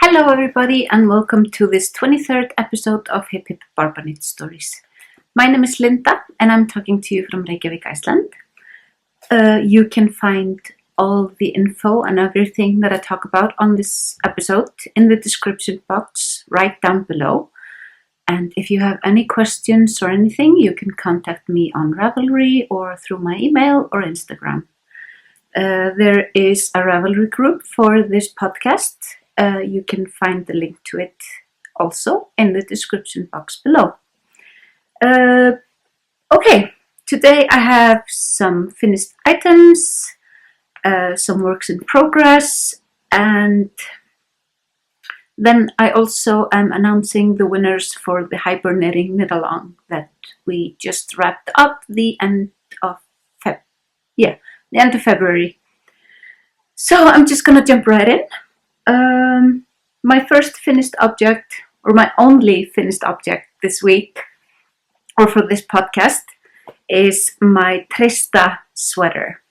Hello everybody and welcome to this 23rd episode of HipHipBarbaKnitStories. My name is Linda and I'm talking to you from Reykjavik, Iceland. You can find all the info and everything that I talk about on this episode in the description box right down below. And if you have any questions or anything, you can contact me on Ravelry or through my email or Instagram. There is a Ravelry group for this podcast. You can find the link to it also in the description box below. Okay, today I have some finished items, some works in progress, and then I also am announcing the winners for the Hyper Knitting Knit Along that we just wrapped up the end of February. So I'm just gonna jump right in. My first finished object, or my only finished object this week, or for this podcast, is my Trista Sweater.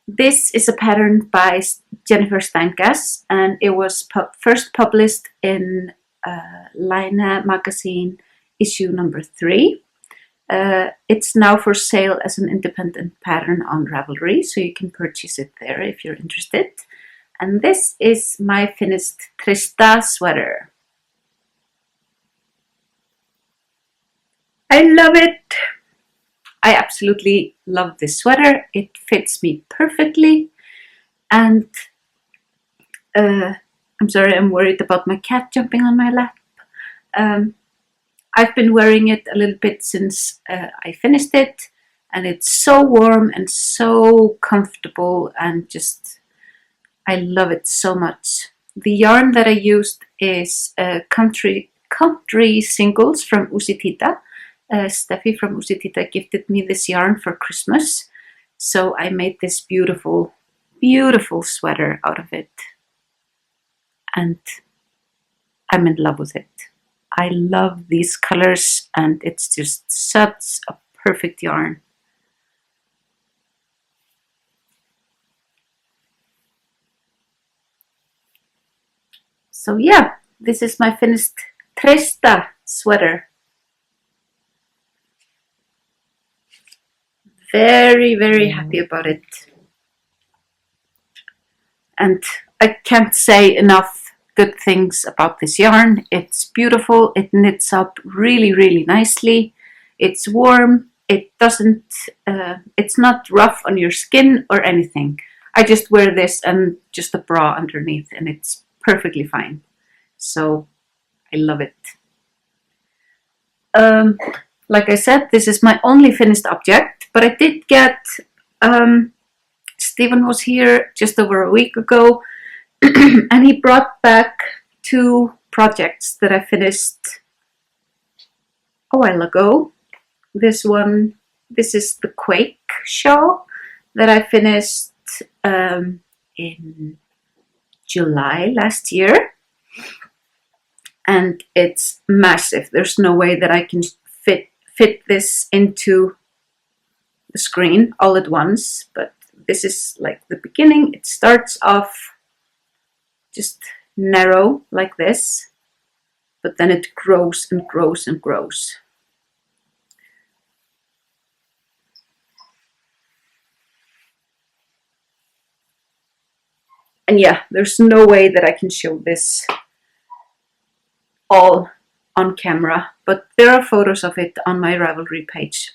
This is a pattern by Jennifer Stangas, and it was first published in Line magazine issue number 3. It's now for sale as an independent pattern on Ravelry, so you can purchase it there if you're interested. And this is my finished Trista Sweater. I love it! I absolutely love this sweater. It fits me perfectly. And I'm sorry, I'm worried about my cat jumping on my lap. I've been wearing it a little bit since I finished it. And it's so warm and so comfortable and just... I love it so much. The yarn that I used is country singles from Usitita. Steffi from Usitita gifted me this yarn for Christmas. So I made this beautiful, beautiful sweater out of it. And I'm in love with it. I love these colors and it's just such a perfect yarn. So yeah, this is my finished Trista sweater. Very, very happy about it. And I can't say enough good things about this yarn. It's beautiful, it knits up really, really nicely. It's warm, it's not rough on your skin or anything. I just wear this and just a bra underneath and it's perfectly fine. So I love it. Like I said, this is my only finished object, but I did get, Stephen was here just over a week ago and he brought back 2 projects that I finished a while ago. This is the Quake shawl that I finished in July last year. And it's massive. There's no way that I can fit this into the screen all at once, but this is like the beginning. It starts off just narrow like this, but then it grows and grows and grows. And yeah, there's no way that I can show this all on camera, but there are photos of it on my Ravelry page.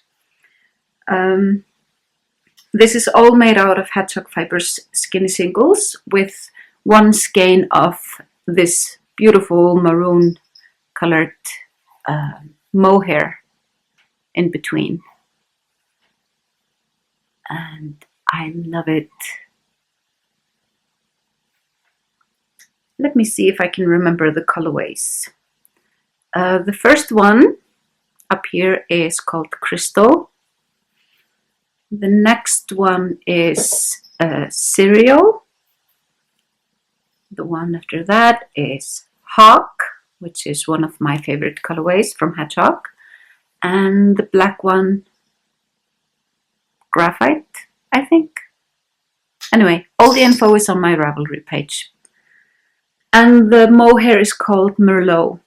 This is all made out of hedgehog fibers skinny singles with 1 skein of this beautiful maroon colored mohair in between. And I love it. Let me see if I can remember the colorways. The first one up here is called Crystal. The next one is Cereal. The one after that is Hawk, which is one of my favorite colorways from Hedgehog. And the black one, Graphite, I think. Anyway, all the info is on my Ravelry page. And the mohair is called Merlot.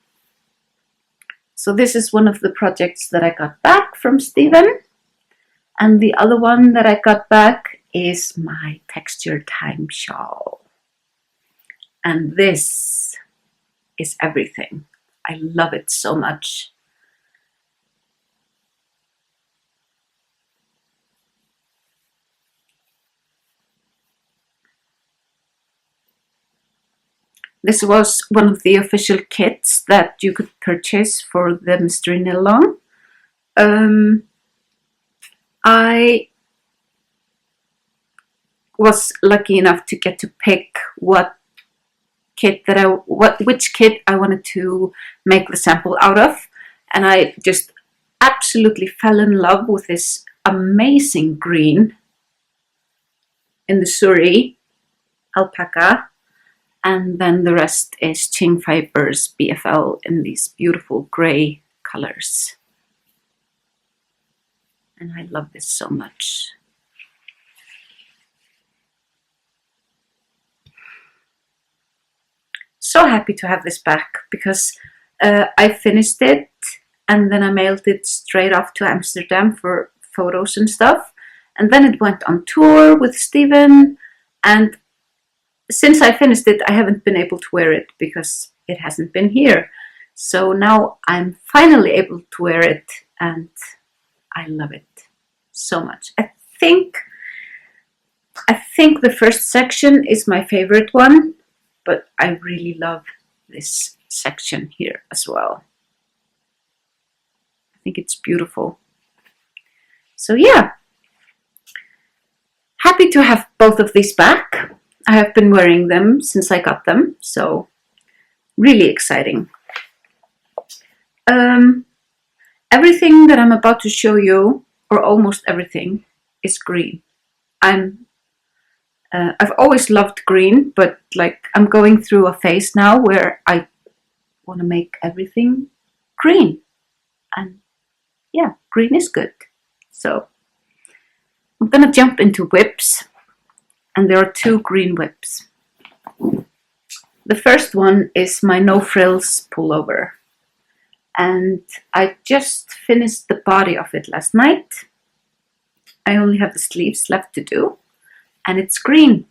So this is one of the projects that I got back from Stephen. And the other one that I got back is my texture time shawl. And this is everything. I love it so much. This was one of the official kits that you could purchase for the Mystery Knit Along. I was lucky enough to get to pick which kit I wanted to make the sample out of, and I just absolutely fell in love with this amazing green in the Suri alpaca, and then the rest is Ching Fibers BFL in these beautiful gray colors. And I love this so much. So happy to have this back, because I finished it and then I mailed it straight off to Amsterdam for photos and stuff. And then it went on tour with Stephen, and since I finished it, I haven't been able to wear it because it hasn't been here. So now I'm finally able to wear it, and I love it so much. I think the first section is my favorite one, but I really love this section here as well. I think it's beautiful. So yeah, happy to have both of these back. I have been wearing them since I got them, so really exciting. Everything that I'm about to show you, or almost everything, is green. I've always loved green, but like I'm going through a phase now where I want to make everything green, and yeah, green is good. So I'm gonna jump into whips. And there are two green whips. The first one is my no frills pullover. And I just finished the body of it last night. I only have the sleeves left to do. And it's green.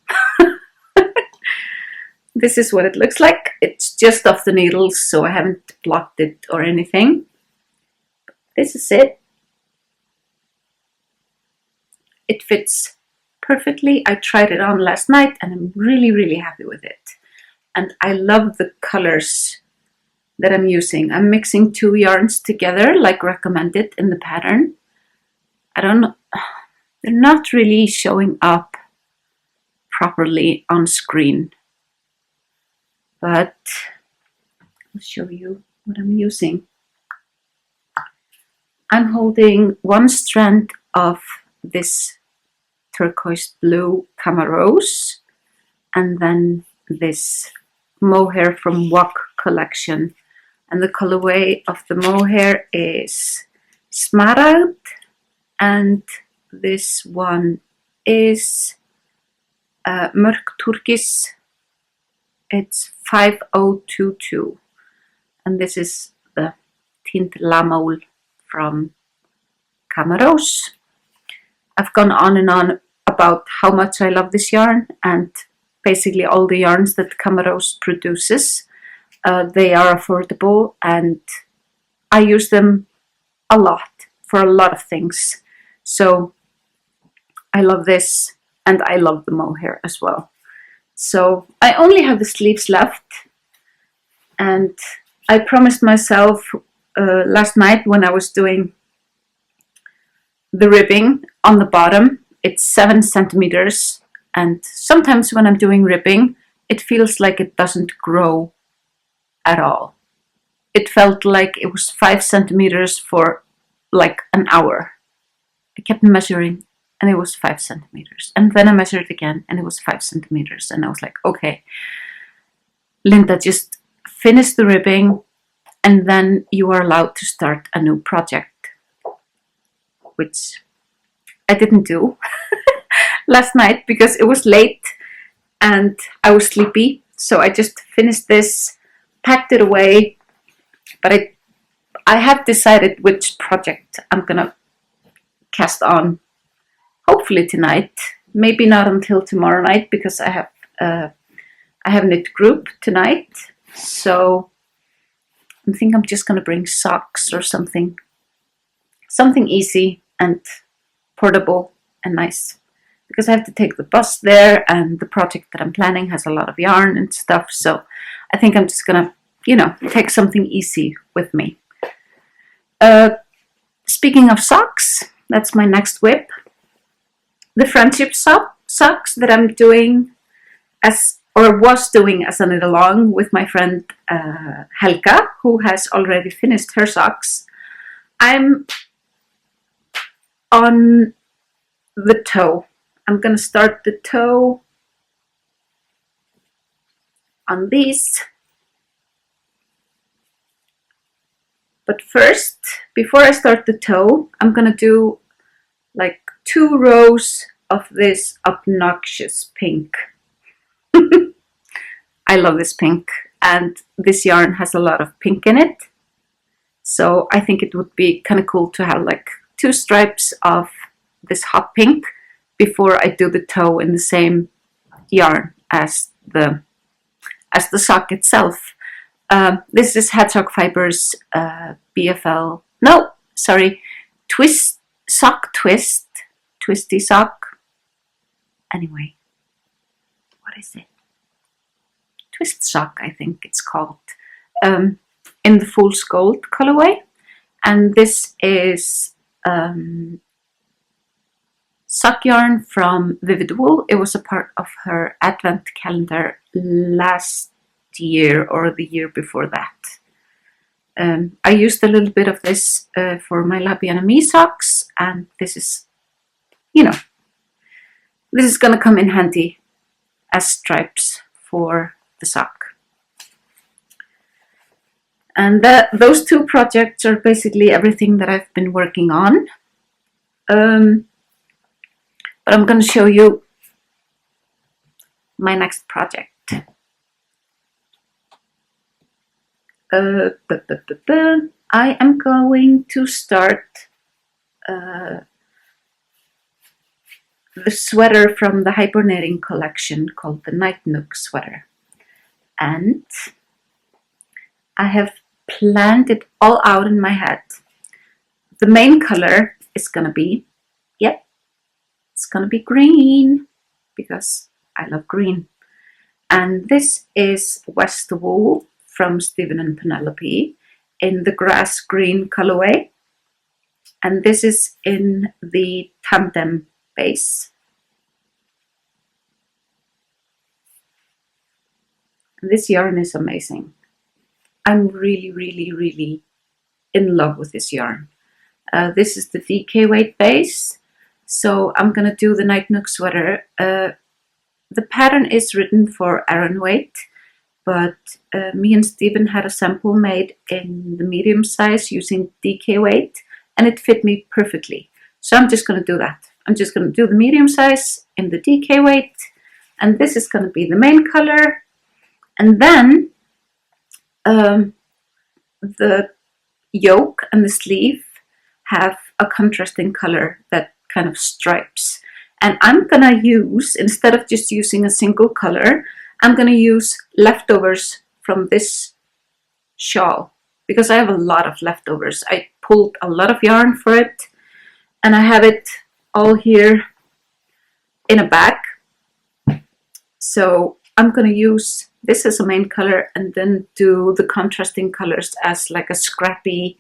This is what it looks like. It's just off the needles, so I haven't blocked it or anything. This is it. It fits perfectly. I tried it on last night and I'm really, really happy with it. And I love the colors that I'm using. I'm mixing two yarns together like recommended in the pattern. I don't know, they're not really showing up properly on screen, but I'll show you what I'm using. I'm holding one strand of this turquoise blue Camarose, and then this mohair from Wok collection, and the colorway of the mohair is Smaragd, and this one is Mörk Turkis. It's 5022, and this is the Tint Lamol from Camarose. I've gone on and on about how much I love this yarn, and basically all the yarns that Camarose produces, they are affordable, and I use them a lot for a lot of things. So I love this, and I love the mohair as well. So I only have the sleeves left, and I promised myself last night when I was doing the ribbing on the bottom, it's 7 centimeters, and sometimes when I'm doing ribbing, it feels like it doesn't grow at all. It felt like it was 5 centimeters for like an hour. I kept measuring and it was 5 centimeters, and then I measured again and it was 5 centimeters, and I was like, okay, Linda, just finish the ribbing and then you are allowed to start a new project, which I didn't do last night because it was late and I was sleepy. So I just finished this, packed it away, but I have decided which project I'm gonna cast on, hopefully tonight, maybe not until tomorrow night, because I have knit group tonight, so I think I'm just gonna bring socks or something easy and portable and nice, because I have to take the bus there, and the project that I'm planning has a lot of yarn and stuff, so I think I'm just gonna, you know, take something easy with me. Speaking of socks, that's my next whip. The friendship socks that I'm doing was doing as a knit along with my friend Helga, who has already finished her socks. I'm on the toe. I'm gonna start the toe on these. But first, before I start the toe, I'm gonna do like 2 rows of this obnoxious pink. I love this pink, and this yarn has a lot of pink in it. So I think it would be kind of cool to have like 2 stripes of this hot pink before I do the toe in the same yarn as the sock itself. This is Hedgehog Fibers BFL. No, sorry, Twist sock twist, twisty sock. Anyway, what is it? Twist sock, I think it's called. In the Fool's Gold colorway, and this is sock yarn from Vivid Wool. It was a part of her advent calendar last year or the year before that. I used a little bit of this for my La Bien Amie socks, and this is, you know, this is gonna come in handy as stripes for the sock. And those 2 projects are basically everything that I've been working on. But I'm going to show you my next project. I am going to start the sweater from the Hyper collection called the Night Nook sweater. And I have planned it all out in my head. The main color is gonna be, it's gonna be green, because I love green. And this is West Wool from Stephen and Penelope in the grass green colorway. And this is in the tandem base. This yarn is amazing. I'm really, really, really in love with this yarn. This is the DK weight base. So I'm gonna do the Night Nook sweater. The pattern is written for Aran weight, but me and Stephen had a sample made in the medium size using DK weight, and it fit me perfectly. So I'm just gonna do that. I'm just gonna do the medium size in the DK weight, and this is gonna be the main color. And then the yoke and the sleeve have a contrasting color that kind of stripes. And I'm gonna use, instead of just using a single color, I'm gonna use leftovers from this shawl, because I have a lot of leftovers. I pulled a lot of yarn for it, and I have it all here in a bag. So I'm gonna use this as a main color and then do the contrasting colors as like a scrappy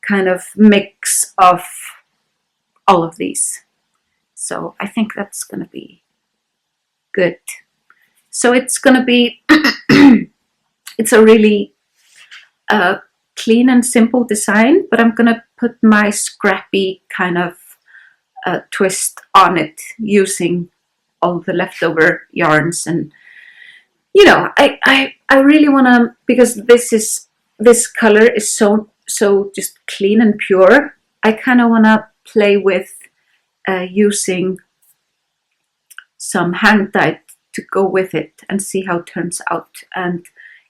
kind of mix of all of these. So I think that's gonna be good. So it's gonna be, it's a really clean and simple design, but I'm gonna put my scrappy kind of twist on it using all the leftover yarns. And you know, I really wanna, because this color is so just clean and pure, I kind of wanna play with using some hand dyed to go with it and see how it turns out. And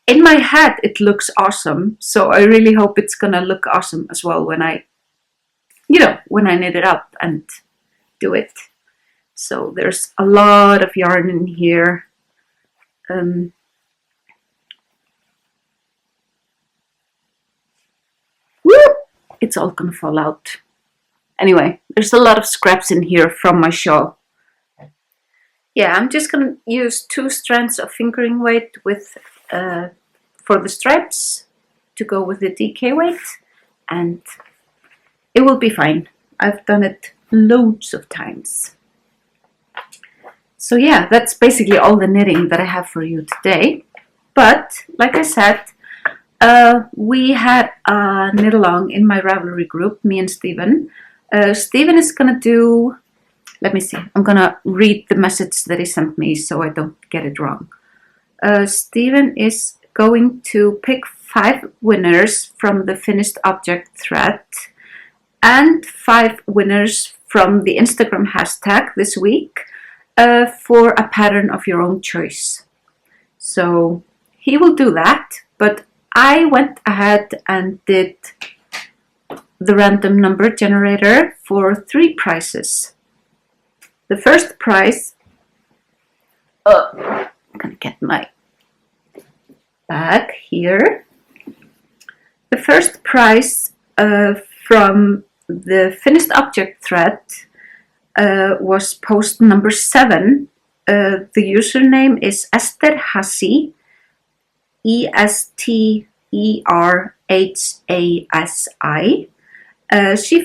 in my head, it looks awesome. So I really hope it's gonna look awesome as well when I, when I knit it up and do it. So there's a lot of yarn in here. It's all gonna fall out. Anyway, there's a lot of scraps in here from my shawl. Yeah, I'm just gonna use 2 strands of fingering weight with for the stripes to go with the DK weight, and it will be fine. I've done it loads of times. So yeah, that's basically all the knitting that I have for you today. But like I said, we had a knit along in my Ravelry group, me and Steven. Steven is gonna do, let me see, I'm gonna read the message that he sent me so I don't get it wrong. Steven is going to pick 5 winners from the finished object thread and 5 winners from the Instagram hashtag this week for a pattern of your own choice. So he will do that, but I went ahead and did the random number generator for 3 prizes. The first prize, I'm gonna get my bag here. The first prize from the finished object thread was post number 7. The username is Esther Hassi, ESTERHASI. She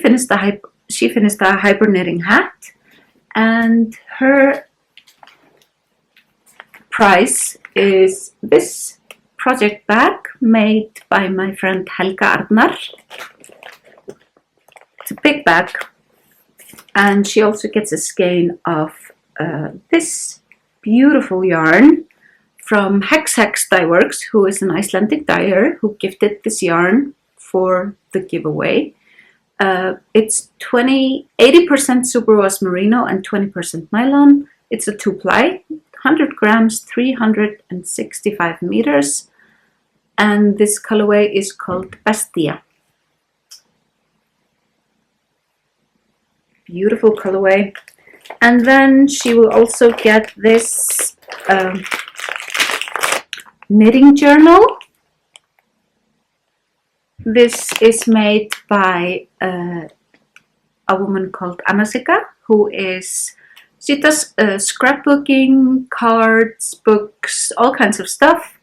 finished a hyper knitting hat, and her prize is this project bag made by my friend Helga Arnar. It's a big bag, and she also gets a skein of this beautiful yarn from HHF Dyeworks, who is an Icelandic dyer who gifted this yarn for the giveaway. It's 80% superwash merino and 20% nylon. It's a 2-ply, 100 grams, 365 meters, and this colorway is called Bestia. Beautiful colorway. And then she will also get this knitting journal. This is made by a woman called Anasika, she does scrapbooking, cards, books, all kinds of stuff.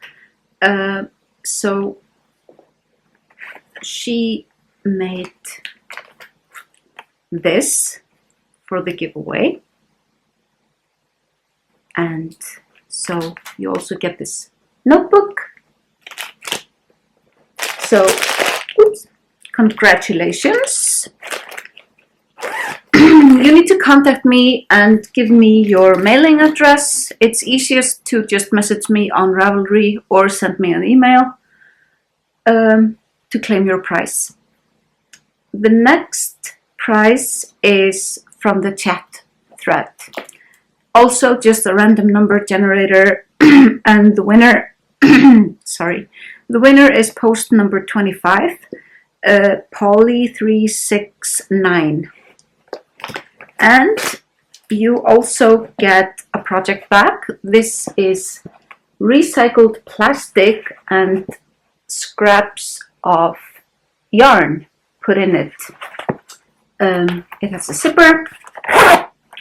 So she made this for the giveaway. And so you also get this notebook. So, oops, congratulations. You need to contact me and give me your mailing address. It's easiest to just message me on Ravelry or send me an email to claim your prize. The next prize is from the chat thread. Also just a random number generator, and the winner, sorry, the winner is post number 25, Polly369. And you also get a project bag. This is recycled plastic and scraps of yarn put in it. It has a zipper.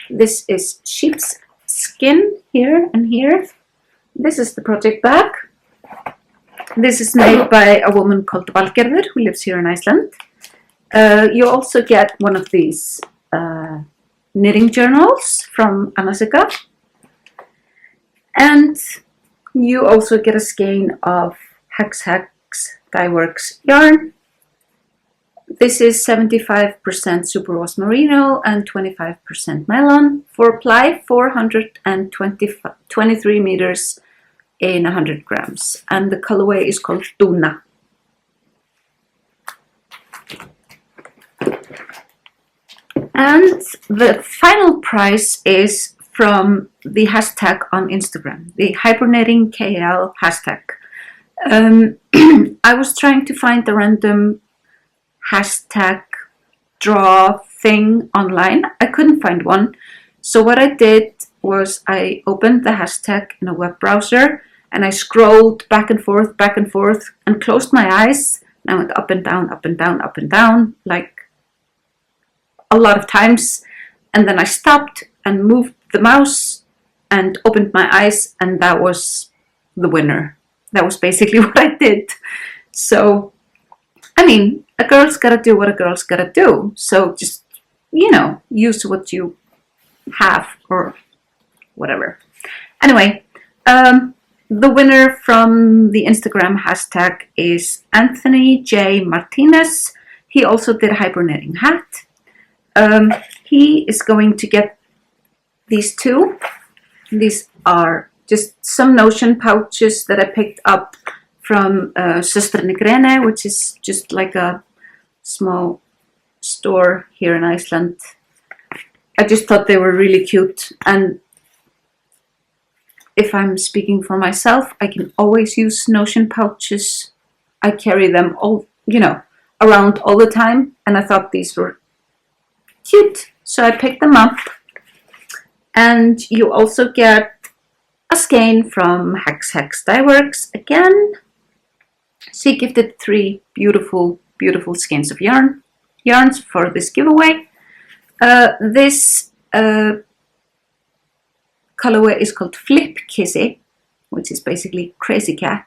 This is sheep's skin here and here. This is the project bag. This is made by a woman called Valgerður, who lives here in Iceland. You also get one of these knitting journals from Anasika. And you also get a skein of HHF Dyeworks yarn. This is 75% superwash merino and 25% nylon. 4-ply, 423 meters in 100 grams. And the colorway is called Duna. And the final prize is from the hashtag on Instagram, the HibernatingKL hashtag. I was trying to find a random hashtag draw thing online. I couldn't find one. So what I did was I opened the hashtag in a web browser and I scrolled back and forth and closed my eyes. And I went up and down, up and down, up and down, like a lot of times. And then I stopped and moved the mouse and opened my eyes, and that was the winner. That was basically what I did. So, I mean, a girl's gotta do what a girl's gotta do. So just, you know, use what you have or whatever. Anyway, the winner from the Instagram hashtag is Anthony J. Martinez. He also did a hibernating hat. He is going to get these two. These are just some Notion pouches that I picked up from Systrene Grene, which is just like a small store here in Iceland. I just thought they were really cute, and if I'm speaking for myself, I can always use Notion pouches. I carry them all, you know, around all the time, and I thought these were cute, so I picked them up. And you also get a skein from HHF Dyeworks again. She gifted 3 beautiful, beautiful skeins of yarns for this giveaway. This colorway is called Flip Kissy, which is basically Crazy Cat.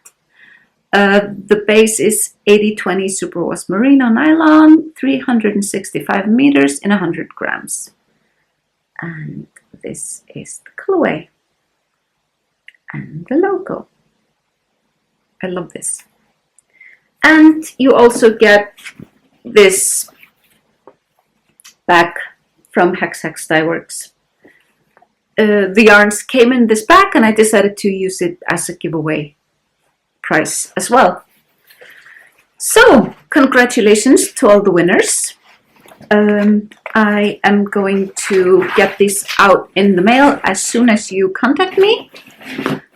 The base is 80/20 superwash merino nylon, 365 meters in 100 grams. And this is the colorway and the logo. I love this. And you also get this bag from HHF Dyeworks. The yarns came in this bag, and I decided to use it as a giveaway prize as well. So, congratulations to all the winners. I am going to get this out in the mail as soon as you contact me.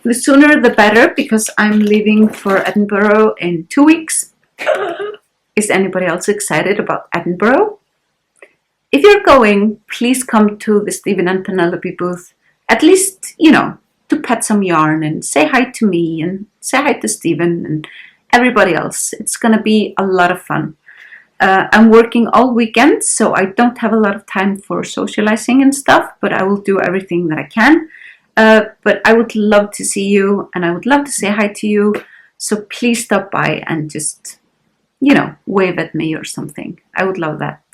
The sooner the better, because I'm leaving for Edinburgh in 2 weeks. Is anybody else excited about Edinburgh? If you're going, please come to the Stephen and Penelope booth, at least, you know, to pet some yarn and say hi to me and say hi to Stephen and everybody else. It's going to be a lot of fun. I'm working all weekend, so I don't have a lot of time for socializing and stuff, but I will do everything that I can. But I would love to see you, and I would love to say hi to you. So please stop by and just, you know, wave at me or something. I would love that.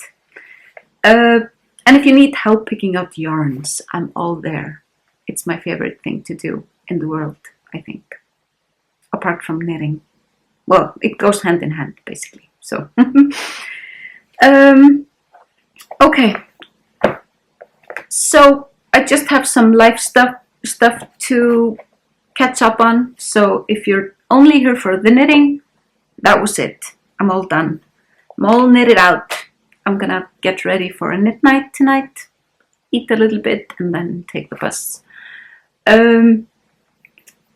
And if you need help picking out yarns, I'm all there. It's my favorite thing to do in the world, I think. Apart from knitting. Well, it goes hand in hand, basically. So, okay. So I just have some life stuff to catch up on. So if you're only here for the knitting, that was it. I'm all done. I'm all knitted out. I'm gonna get ready for a knit night tonight, eat a little bit, and then take the bus.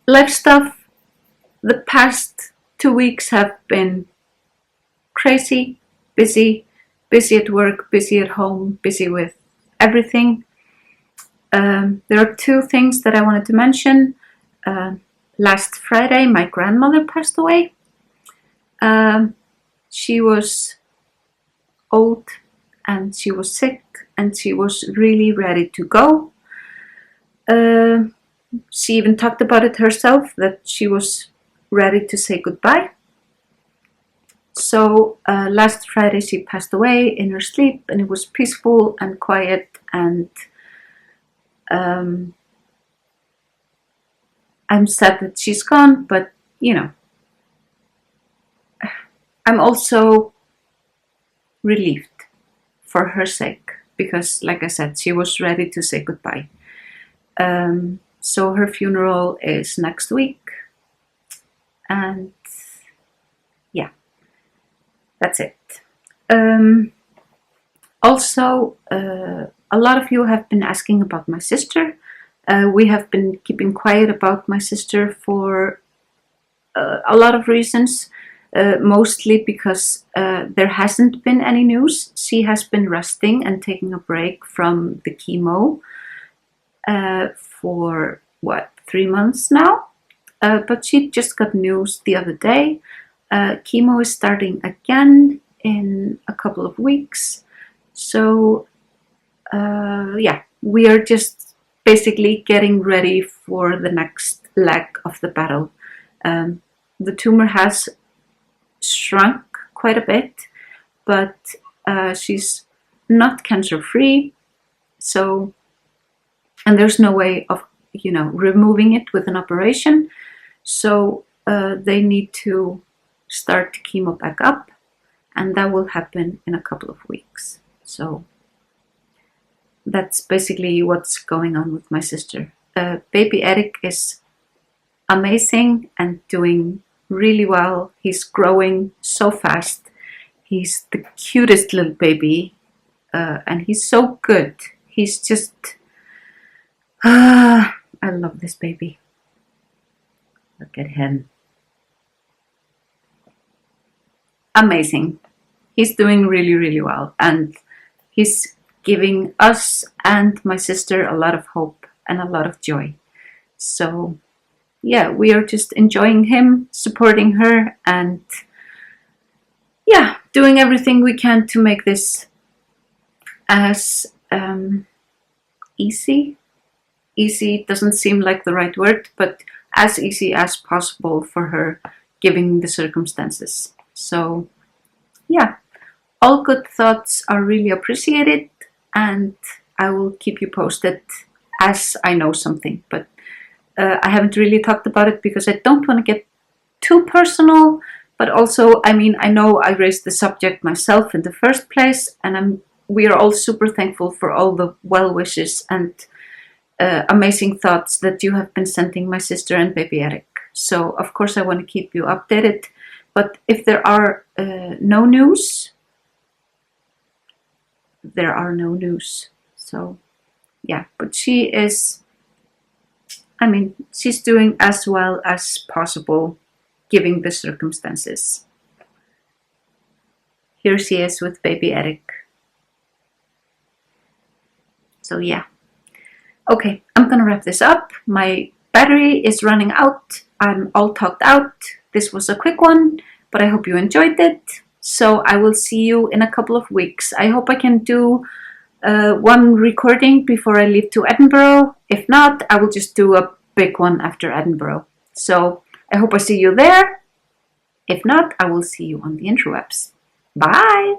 Life stuff. The past 2 weeks have been crazy, busy at work, busy at home, busy with everything. There are 2 things that I wanted to mention. Last Friday, my grandmother passed away. She was old and she was sick and she was really ready to go. She even talked about it herself, that she was ready to say goodbye. So last Friday she passed away in her sleep, and it was peaceful and quiet, and I'm sad that she's gone, but you know, I'm also relieved for her sake, because like I said, she was ready to say goodbye. So her funeral is next week, and yeah, that's it. Also, a lot of you have been asking about my sister. We have been keeping quiet about my sister for a lot of reasons, mostly because there hasn't been any news. She has been resting and taking a break from the chemo for 3 months now, but she just got news the other day. Chemo is starting again in a couple of weeks, so yeah, we are just basically getting ready for the next leg of the battle. The tumor has shrunk quite a bit, but she's not cancer free, so, and there's no way of removing it with an operation, so they need to start chemo back up, and that will happen in a couple of weeks. So that's basically what's going on with my sister. Baby Eric is amazing and doing really well. He's growing so fast. He's the cutest little baby, and he's so good. He's just, I love this baby. Look at him. Amazing. He's doing really, really well, and he's giving us and my sister a lot of hope and a lot of joy. So yeah, we are just enjoying him, supporting her, and yeah, doing everything we can to make this as easy. Easy doesn't seem like the right word, but as easy as possible for her, given the circumstances. So yeah, all good thoughts are really appreciated, and I will keep you posted as I know something. But I haven't really talked about it because I don't want to get too personal, but also, I mean, I know I raised the subject myself in the first place, and we are all super thankful for all the well wishes and amazing thoughts that you have been sending my sister and baby Eric. So of course I want to keep you updated, but if there are no news, there are no news. So yeah, but she is, I mean, she's doing as well as possible given the circumstances. Here she is with baby Eric. So yeah. Okay, I'm gonna wrap this up. My battery is running out. I'm all talked out. This was a quick one, but I hope you enjoyed it. So I will see you in a couple of weeks. I hope I can do one recording before I leave to Edinburgh. If not, I will just do a big one after Edinburgh. So I hope I see you there. If not, I will see you on the interwebs. Bye!